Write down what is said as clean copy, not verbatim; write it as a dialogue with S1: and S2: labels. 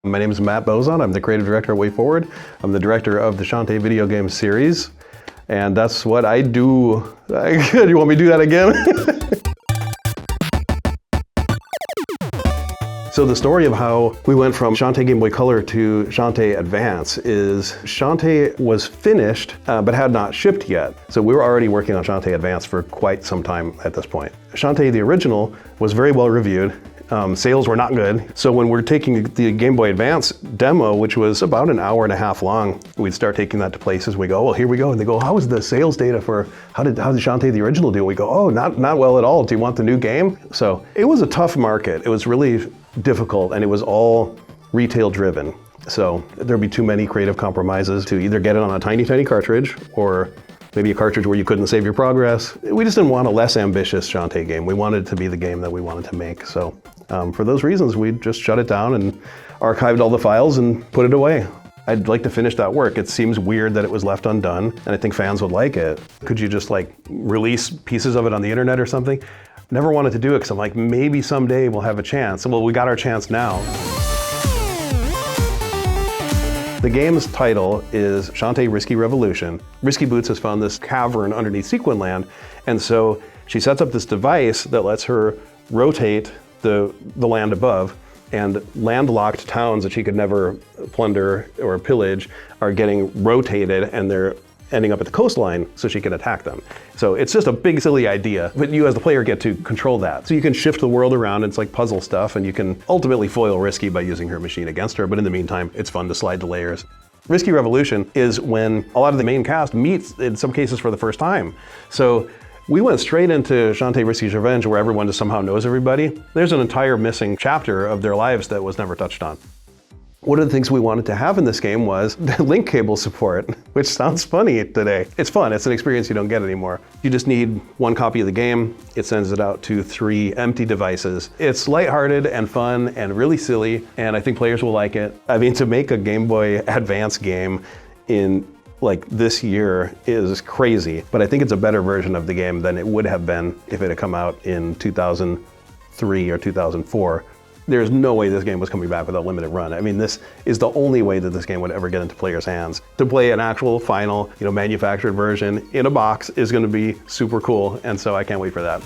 S1: My name is Matt Bozon. I'm the creative director at WayForward. I'm the director of the Shantae video game series, and that's what I do. You want me to do that again? So the story of how we went from Shantae Game Boy Color to Shantae Advance is Shantae was finished, but had not shipped yet. So we were already working on Shantae Advance for quite some time at this point. Shantae, the original, was very well reviewed. Sales were not good. So when we're taking the Game Boy Advance demo, which was about an hour and a half long, we'd start taking that to places. We go, well, here we go. And they go, how was the sales data for, how did Shantae the original do? We go, oh, not well at all. Do you want the new game? So it was a tough market. It was really difficult, and it was all retail driven. So there'd be too many creative compromises to either get it on a tiny cartridge, or maybe a cartridge where you couldn't save your progress. We just didn't want a less ambitious Shantae game. We wanted it to be the game that we wanted to make. So for those reasons, we just shut it down and archived all the files and put it away. I'd like to finish that work. It seems weird that it was left undone, and I think fans would like it. Could you just like release pieces of it on the internet or something? Never wanted to do it because I'm like, maybe someday we'll have a chance. Well, we got our chance now. The game's title is Shantae Risky Revolution. Risky Boots has found this cavern underneath Sequin Land, and so she sets up this device that lets her rotate the land above, and landlocked towns that she could never plunder or pillage are getting rotated, and they're ending up at the coastline so she can attack them. So it's just a big silly idea, but you as the player get to control that. So you can shift the world around, it's like puzzle stuff, and you can ultimately foil Risky by using her machine against her, but in the meantime, it's fun to slide the layers. Risky Revolution is when a lot of the main cast meets, in some cases, for the first time. So we went straight into Shantae Risky's Revenge, where everyone just somehow knows everybody. There's an entire missing chapter of their lives that was never touched on. One of the things we wanted to have in this game was the link cable support, which sounds funny today. It's fun, it's an experience you don't get anymore. You just need one copy of the game. It sends it out to 3 empty devices. It's lighthearted and fun and really silly, and I think players will like it. I mean, to make a Game Boy Advance game in like this year is crazy, but I think it's a better version of the game than it would have been if it had come out in 2003 or 2004. There's no way this game was coming back without limited run. I mean, this is the only way that this game would ever get into players' hands. To play an actual final, manufactured version in a box is going to be super cool, and so I can't wait for that.